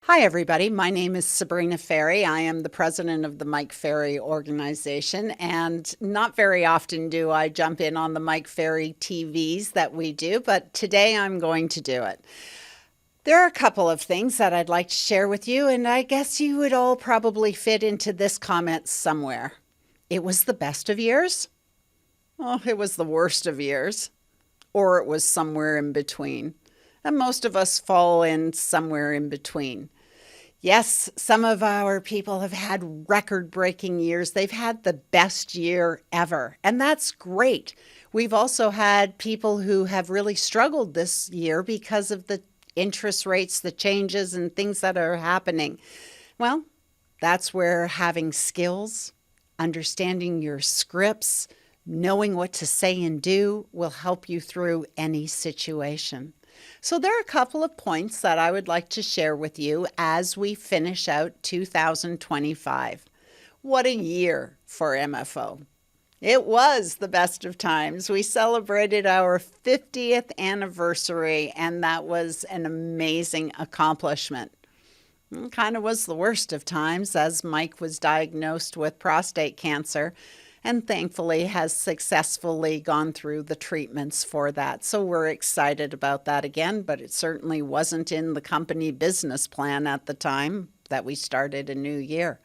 Hi, everybody. My name is Sabrina Ferry. I am the president of the Mike Ferry organization, and not very often do I jump in on the Mike Ferry TVs that we do, but today I'm going to do it. There are a couple of things that I'd like to share with you, and I guess you would all probably fit into this comment somewhere. It was the best of years? Oh, it was the worst of years, or it was somewhere in between. And most of us fall in somewhere in between. Yes, some of our people have had record-breaking years. They've had the best year ever, and that's great. We've also had people who have really struggled this year because of the interest rates, the changes, and things that are happening. Well, that's where having skills, understanding your scripts, knowing what to say and do will help you through any situation. So there are a couple of points that I would like to share with you as we finish out 2025. What a year for MFO. It was the best of times. We celebrated our 50th anniversary, and that was an amazing accomplishment. It kind of was the worst of times as Mike was diagnosed with prostate cancer and thankfully has successfully gone through the treatments for that. So we're excited about that again, but it certainly wasn't in the company business plan at the time that we started a new year.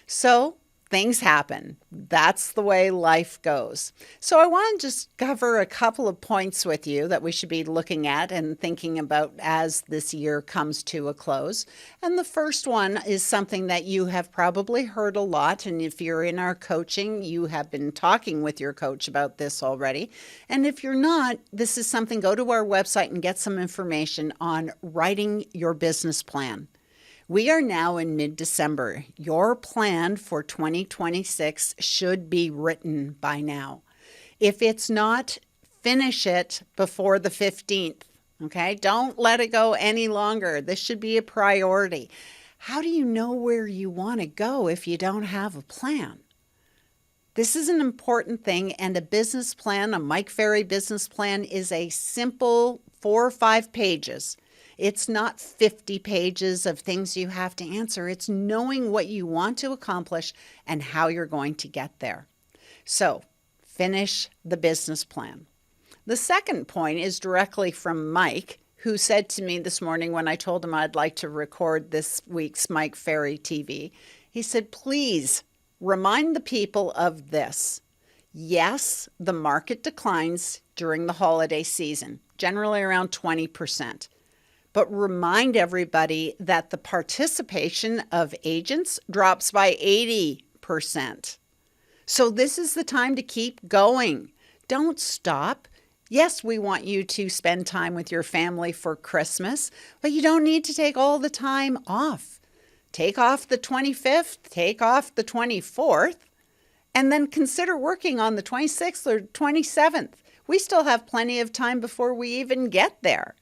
So things happen. That's the way life goes. So I want to just cover a couple of points with you that we should be looking at and thinking about as this year comes to a close. And the first one is something that you have probably heard a lot. And if you're in our coaching, you have been talking with your coach about this already. And if you're not, this is something, go to our website and get some information on writing your business plan. We are now in mid-December. Your plan for 2026 should be written by now. If it's not, finish it before the 15th, okay? Don't let it go any longer. This should be a priority. How do you know where you want to go if you don't have a plan? This is an important thing, and a business plan, a Mike Ferry business plan, is a simple 4 or 5 pages. It's not 50 pages of things you have to answer. It's knowing what you want to accomplish and how you're going to get there. So finish the business plan. The second point is directly from Mike, who said to me this morning when I told him I'd like to record this week's Mike Ferry TV. He said, please remind the people of this. Yes, the market declines during the holiday season, generally around 20%. But remind everybody that the participation of agents drops by 80%. So this is the time to keep going. Don't stop. Yes, we want you to spend time with your family for Christmas, but you don't need to take all the time off. Take off the 25th, take off the 24th, and then consider working on the 26th or 27th. We still have plenty of time before we even get there.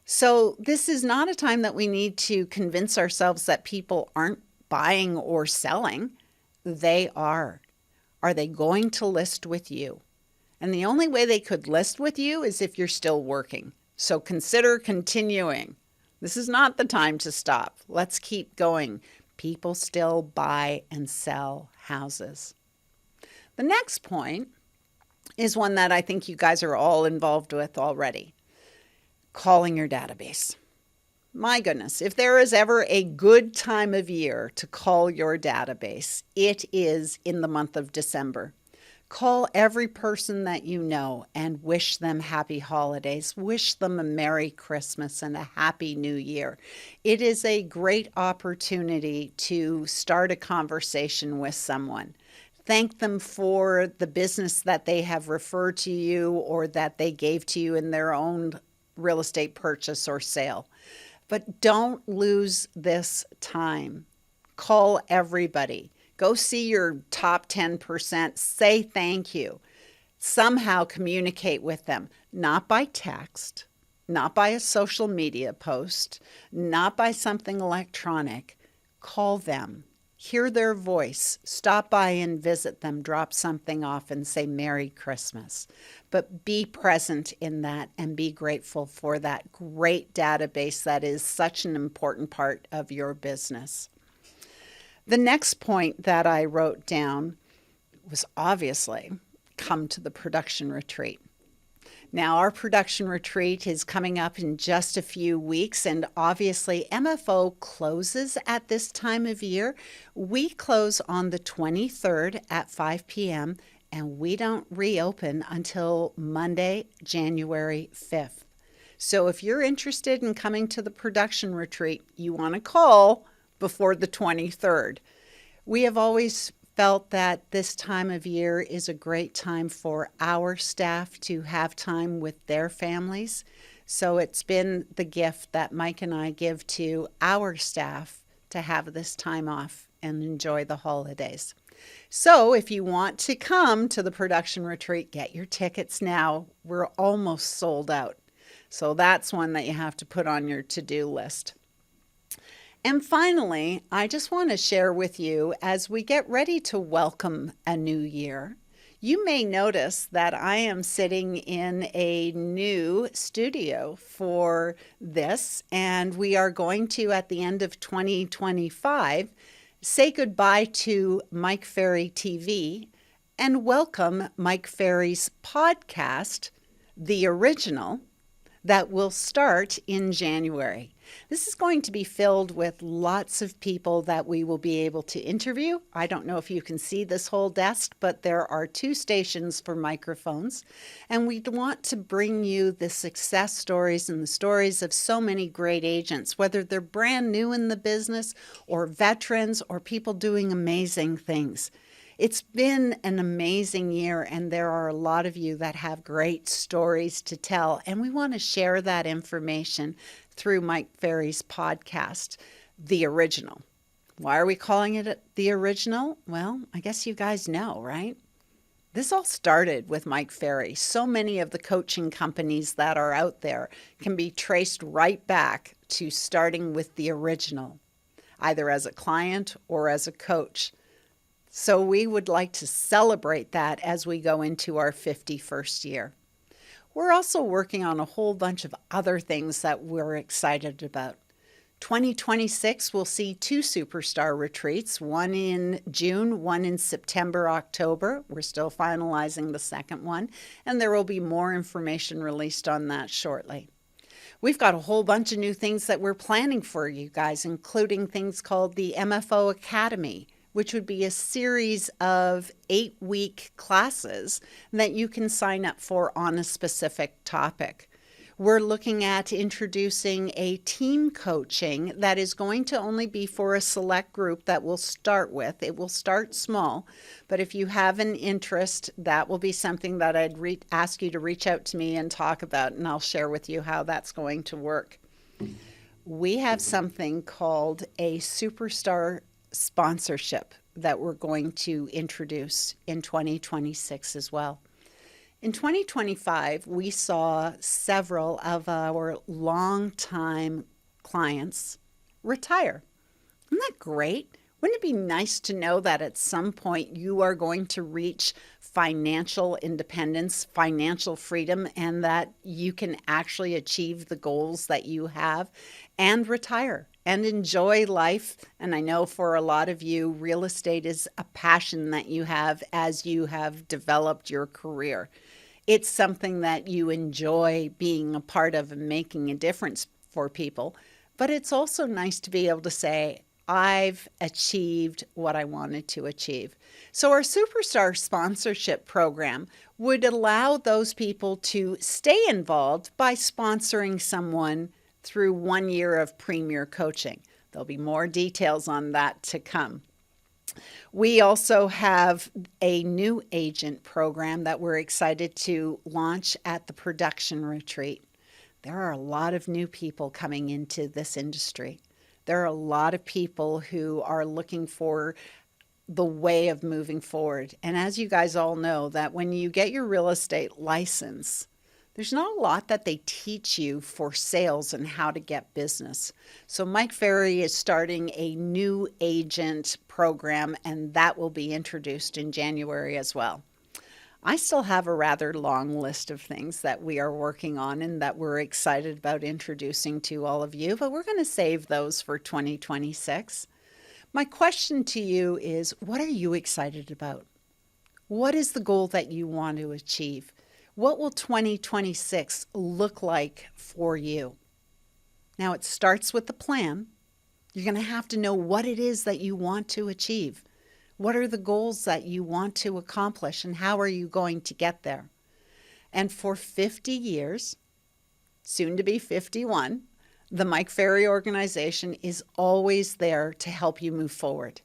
So this is not a time that we need to convince ourselves that people aren't buying or selling. They are. Are they going to list with you? And the only way they could list with you is if you're still working. So consider continuing. This is not the time to stop. Let's keep going. People still buy and sell houses. The next point is one that I think you guys are all involved with already. Calling your database. My goodness, if there is ever a good time of year to call your database, it is in the month of December. Call every person that you know and wish them happy holidays. Wish them a Merry Christmas and a Happy New Year. It is a great opportunity to start a conversation with someone. Thank them for the business that they have referred to you or that they gave to you in their own real estate purchase or sale. But don't lose this time. Call everybody. Go see your top 10%. Say thank you. Somehow communicate with them, not by text, not by a social media post, not by something electronic. Call them. Hear their voice. Stop by and visit them. Drop something off and say Merry Christmas. But be present in that and be grateful for that great database that is such an important part of your business. The next point that I wrote down was obviously come to the production retreat. Now, our production retreat is coming up in just a few weeks, and obviously MFO closes at this time of year. We close on the 23rd at 5 p.m., and we don't reopen until Monday, January 5th. So if you're interested in coming to the production retreat, you want to call before the 23rd. We have always felt that this time of year is a great time for our staff to have time with their families. So it's been the gift that Mike and I give to our staff to have this time off and enjoy the holidays. So if you want to come to the production retreat, get your tickets now. We're almost sold out. So that's one that you have to put on your to-do list. And finally, I just want to share with you as we get ready to welcome a new year, you may notice that I am sitting in a new studio for this, and we are going to, at the end of 2025, say goodbye to Mike Ferry TV and welcome Mike Ferry's podcast, The Original, that will start in January. This is going to be filled with lots of people that we will be able to interview. I don't know if you can see this whole desk, but there are 2 stations for microphones. And we want to bring you the success stories and the stories of so many great agents, whether they're brand new in the business or veterans or people doing amazing things. It's been an amazing year, and there are a lot of you that have great stories to tell, and we want to share that information through Mike Ferry's podcast, The Original. Why are we calling it The Original? Well, I guess you guys know, right? This all started with Mike Ferry. So many of the coaching companies that are out there can be traced right back to starting with The Original, either as a client or as a coach. So we would like to celebrate that as we go into our 51st year. We're also working on a whole bunch of other things that we're excited about. 2026 will see 2 superstar retreats, one in June, one in September, October. We're still finalizing the second one, and there will be more information released on that shortly. We've got a whole bunch of new things that we're planning for you guys, including things called the MFO Academy, which would be a series of 8-week classes that you can sign up for on a specific topic. We're looking at introducing a team coaching that is going to only be for a select group that we'll start with. It will start small, but if you have an interest, that will be something that I'd ask you to reach out to me and talk about, and I'll share with you how that's going to work. We have something called a superstar sponsorship that we're going to introduce in 2026 as well. In 2025, we saw several of our longtime clients retire. Isn't that great? Wouldn't it be nice to know that at some point you are going to reach financial independence, financial freedom, and that you can actually achieve the goals that you have and retire and enjoy life? And I know for a lot of you, real estate is a passion that you have as you have developed your career. It's something that you enjoy being a part of and making a difference for people. But it's also nice to be able to say, I've achieved what I wanted to achieve. So our Superstar Sponsorship Program would allow those people to stay involved by sponsoring someone through 1 year of Premier Coaching. There'll be more details on that to come. We also have a new agent program that we're excited to launch at the production retreat. There are a lot of new people coming into this industry. There are a lot of people who are looking for the way of moving forward. And as you guys all know, that when you get your real estate license, There's not a lot that they teach you for sales and how to get business. So Mike Ferry is starting a new agent program, and that will be introduced in January as well. I still have a rather long list of things that we are working on and that we're excited about introducing to all of you, but we're going to save those for 2026. My question to you is, what are you excited about? What is the goal that you want to achieve? What will 2026 look like for you? Now, it starts with the plan. You're going to have to know what it is that you want to achieve. What are the goals that you want to accomplish, and how are you going to get there? And for 50 years, soon to be 51, the Mike Ferry organization is always there to help you move forward,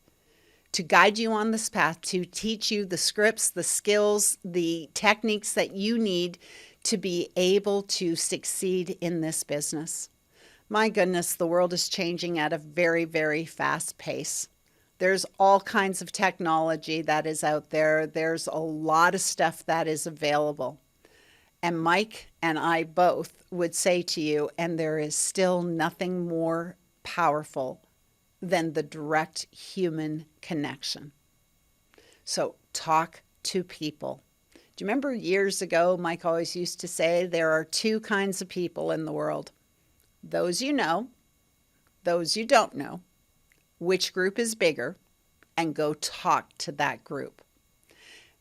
to guide you on this path, to teach you the scripts, the skills, the techniques that you need to be able to succeed in this business. My goodness, the world is changing at a very, very fast pace. There's all kinds of technology that is out there. There's a lot of stuff that is available. And Mike and I both would say to you, and there is still nothing more powerful than the direct human connection. So talk to people. Do you remember years ago, Mike always used to say there are two kinds of people in the world. Those you know, those you don't know. Which group is bigger? And go talk to that group.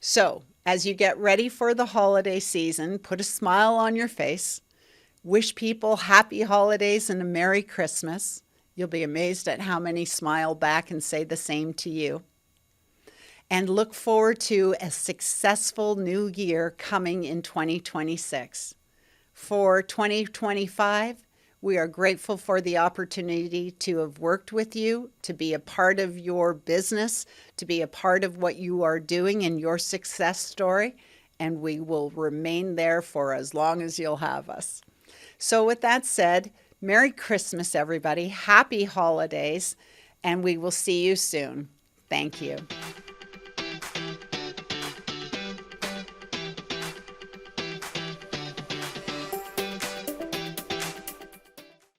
So as you get ready for the holiday season, put a smile on your face. Wish people happy holidays and a Merry Christmas. You'll be amazed at how many smile back and say the same to you. And look forward to a successful new year coming in 2026. For 2025, we are grateful for the opportunity to have worked with you, to be a part of your business, to be a part of what you are doing in your success story, and we will remain there for as long as you'll have us. So with that said, Merry Christmas, everybody. Happy holidays, and we will see you soon. Thank you.